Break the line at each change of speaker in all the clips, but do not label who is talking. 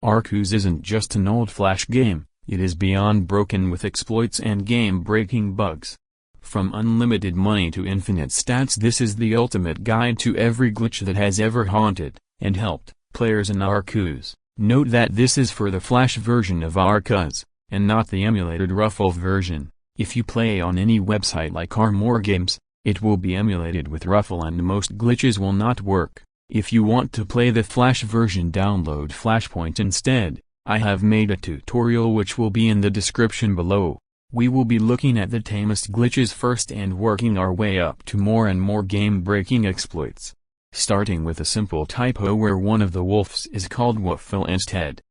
Arcuz isn't just an old Flash game, it is beyond broken with exploits and game-breaking bugs. From unlimited money to infinite stats, this is the ultimate guide to every glitch that has ever haunted and helped players in Arcuz. Note that this is for the Flash version of Arcuz, and not the emulated Ruffle version. If you play on any website like Games, it will be emulated with Ruffle and most glitches will not work. If you want to play the Flash version, download Flashpoint instead. I have made a tutorial which will be in the description below. We will be looking at the tamest glitches first and working our way up to more and more game-breaking exploits. Starting with a simple typo where one of the wolves is called Waffle instead.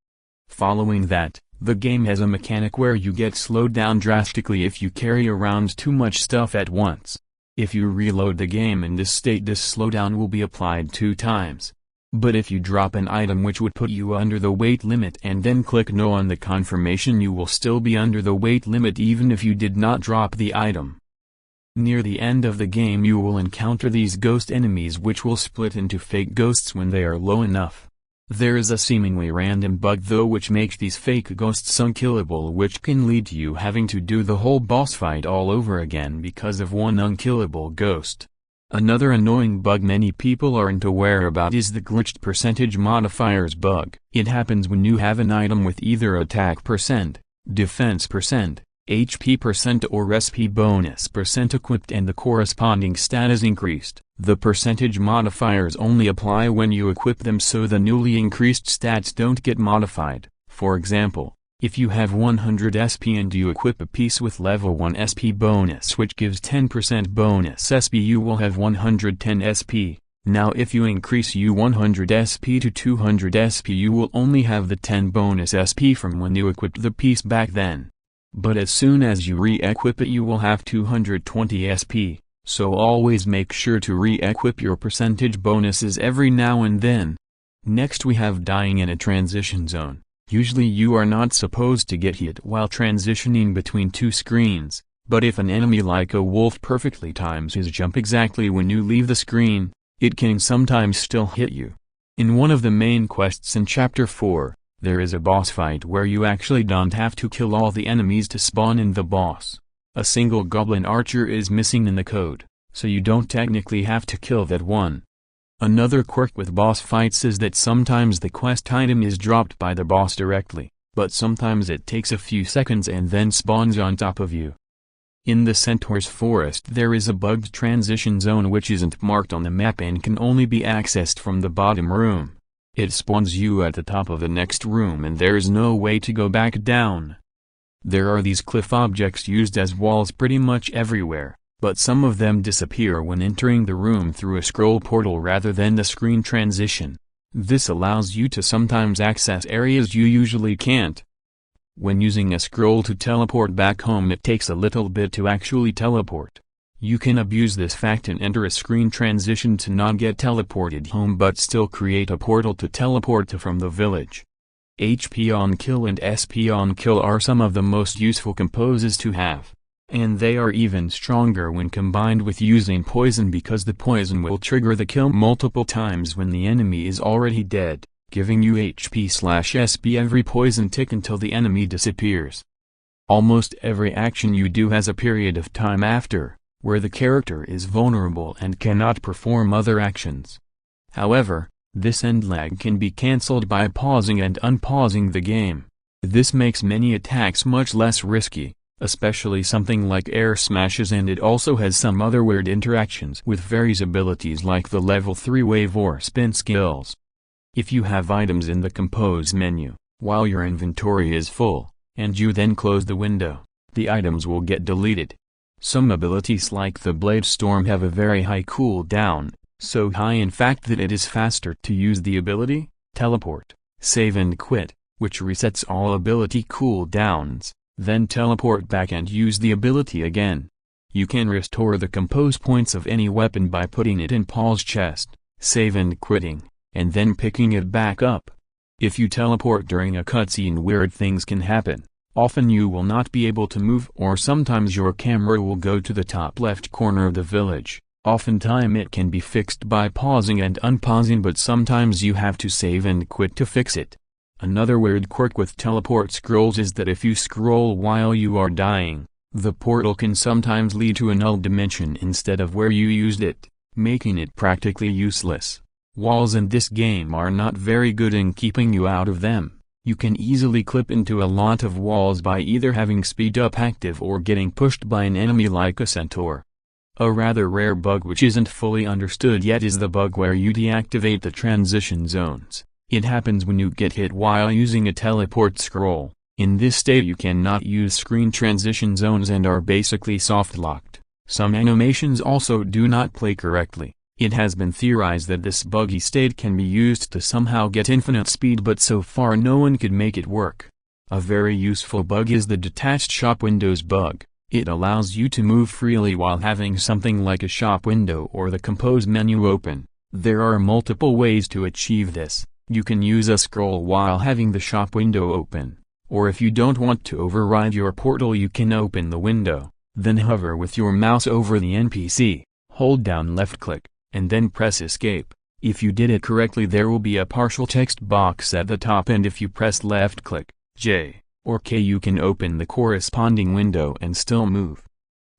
Following that, the game has a mechanic where you get slowed down drastically if you carry around too much stuff at once. If you reload the game in this state, this slowdown will be applied 2 times. But if you drop an item which would put you under the weight limit and then click no on the confirmation, you will still be under the weight limit even if you did not drop the item. Near the end of the game you will encounter these ghost enemies which will split into fake ghosts when they are low enough. There is a seemingly random bug though which makes these fake ghosts unkillable, which can lead to you having to do the whole boss fight all over again because of one unkillable ghost. Another annoying bug many people aren't aware about is the glitched percentage modifiers bug. It happens when you have an item with either attack percent, defense percent, HP percent or SP bonus percent equipped and the corresponding stat is increased. The percentage modifiers only apply when you equip them, so the newly increased stats don't get modified. For example, if you have 100 SP and you equip a piece with level 1 SP bonus which gives 10% bonus SP, you will have 110 SP. Now if you increase 100 SP to 200 SP, you will only have the 10 bonus SP from when you equipped the piece back then. But as soon as you re-equip it you will have 220 SP, so always make sure to re-equip your percentage bonuses every now and then. Next we have dying in a transition zone. Usually you are not supposed to get hit while transitioning between 2 screens, but if an enemy like a wolf perfectly times his jump exactly when you leave the screen, it can sometimes still hit you. In one of the main quests in Chapter 4, there is a boss fight where you actually don't have to kill all the enemies to spawn in the boss. A single goblin archer is missing in the code, so you don't technically have to kill that one. Another quirk with boss fights is that sometimes the quest item is dropped by the boss directly, but sometimes it takes a few seconds and then spawns on top of you. In the Centaur's Forest there is a bugged transition zone which isn't marked on the map and can only be accessed from the bottom room. It spawns you at the top of the next room and there's no way to go back down. There are these cliff objects used as walls pretty much everywhere, but some of them disappear when entering the room through a scroll portal rather than the screen transition. This allows you to sometimes access areas you usually can't. When using a scroll to teleport back home, it takes a little bit to actually teleport. You can abuse this fact and enter a screen transition to not get teleported home but still create a portal to teleport to from the village. HP on kill and SP on kill are some of the most useful composes to have. And they are even stronger when combined with using poison, because the poison will trigger the kill multiple times when the enemy is already dead, giving you HP/SP every poison tick until the enemy disappears. Almost every action you do has a period of time after, where the character is vulnerable and cannot perform other actions. However, this end lag can be cancelled by pausing and unpausing the game. This makes many attacks much less risky, especially something like air smashes, and it also has some other weird interactions with various abilities like the level 3 wave or spin skills. If you have items in the compose menu, while your inventory is full, and you then close the window, the items will get deleted. Some abilities like the Blade Storm have a very high cooldown, so high in fact that it is faster to use the ability, teleport, save and quit, which resets all ability cooldowns, then teleport back and use the ability again. You can restore the compose points of any weapon by putting it in Paul's chest, save and quitting, and then picking it back up. If you teleport during a cutscene, weird things can happen. Often you will not be able to move, or sometimes your camera will go to the top left corner of the village. Oftentimes it can be fixed by pausing and unpausing, but sometimes you have to save and quit to fix it. Another weird quirk with teleport scrolls is that if you scroll while you are dying, the portal can sometimes lead to a null dimension instead of where you used it, making it practically useless. Walls in this game are not very good in keeping you out of them. You can easily clip into a lot of walls by either having speed up active or getting pushed by an enemy like a centaur. A rather rare bug which isn't fully understood yet is the bug where you deactivate the transition zones. It happens when you get hit while using a teleport scroll. In this state you cannot use screen transition zones and are basically soft-locked. Some animations also do not play correctly. It has been theorized that this buggy state can be used to somehow get infinite speed, but so far no one could make it work. A very useful bug is the detached shop windows bug. It allows you to move freely while having something like a shop window or the compose menu open. There are multiple ways to achieve this. You can use a scroll while having the shop window open. Or if you don't want to override your portal, you can open the window, then hover with your mouse over the NPC, hold down left click, and then press escape. If you did it correctly, there will be a partial text box at the top, and if you press left click, J, or K, you can open the corresponding window and still move.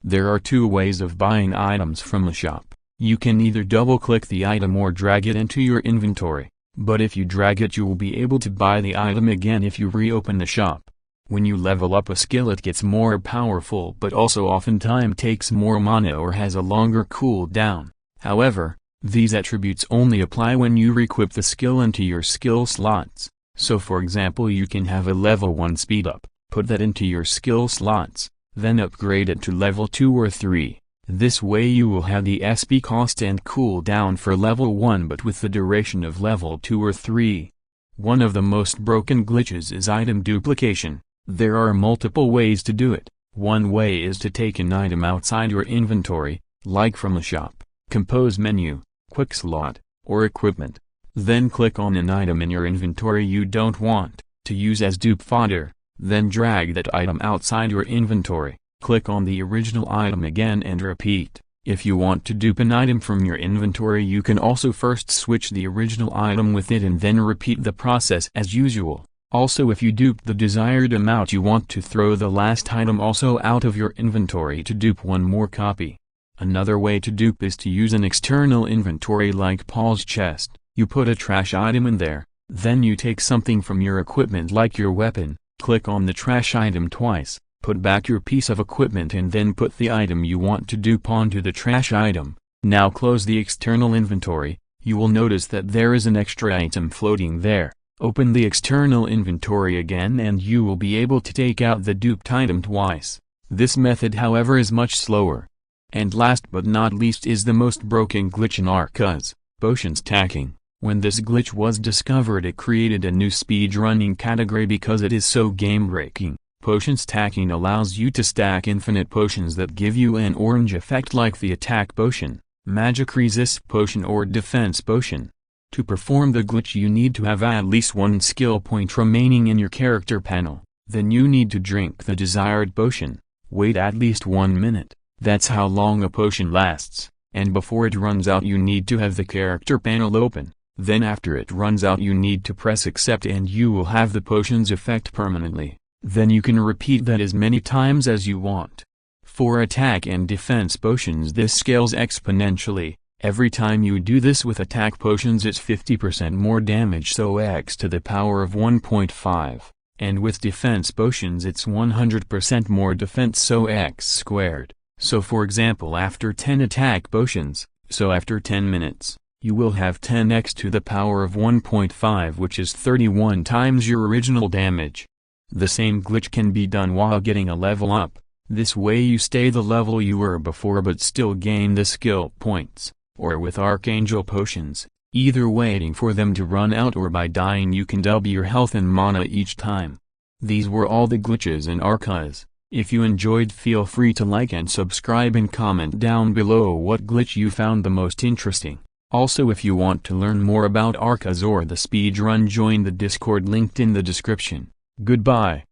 There are two ways of buying items from the shop. You can either double click the item or drag it into your inventory. But if you drag it, you will be able to buy the item again if you reopen the shop. When you level up a skill, it gets more powerful, but also oftentimes takes more mana or has a longer cooldown. However, these attributes only apply when you re-equip the skill into your skill slots. So for example, you can have a level 1 speed up, put that into your skill slots, then upgrade it to level 2 or 3. This way you will have the SP cost and cooldown for level 1 but with the duration of level 2 or 3. One of the most broken glitches is item duplication. There are multiple ways to do it. One way is to take an item outside your inventory, like from the shop, compose menu, quick slot, or equipment. Then click on an item in your inventory you don't want to use as dupe fodder, then drag that item outside your inventory. Click on the original item again and repeat. If you want to dupe an item from your inventory, you can also first switch the original item with it and then repeat the process as usual. Also, if you dupe the desired amount, you want to throw the last item also out of your inventory to dupe one more copy. Another way to dupe is to use an external inventory like Paul's chest. You put a trash item in there, then you take something from your equipment like your weapon, click on the trash item twice. Put back your piece of equipment and then put the item you want to dupe onto the trash item. Now close the external inventory. You will notice that there is an extra item floating there. Open the external inventory again and you will be able to take out the duped item twice. This method, however, is much slower. And last but not least is the most broken glitch in Arcuz, potion stacking. When this glitch was discovered, it created a new speedrunning category because it is so game-breaking. Potion stacking allows you to stack infinite potions that give you an orange effect like the attack potion, magic resist potion or defense potion. To perform the glitch you need to have at least one skill point remaining in your character panel. Then you need to drink the desired potion. Wait at least 1 minute, that's how long a potion lasts, and before it runs out you need to have the character panel open. Then after it runs out you need to press accept and you will have the potion's effect permanently. Then you can repeat that as many times as you want. For attack and defense potions this scales exponentially. Every time you do this with attack potions it's 50% more damage, so x to the power of 1.5. And with defense potions it's 100% more defense, so x squared. So for example, after 10 attack potions, so after 10 minutes, you will have 10x to the power of 1.5, which is 31 times your original damage. The same glitch can be done while getting a level up. This way you stay the level you were before but still gain the skill points, or with Archangel potions, either waiting for them to run out or by dying you can double your health and mana each time. These were all the glitches in Arcuz. If you enjoyed, feel free to like and subscribe and comment down below what glitch you found the most interesting. Also, if you want to learn more about Arcuz or the speedrun, join the Discord linked in the description. Goodbye.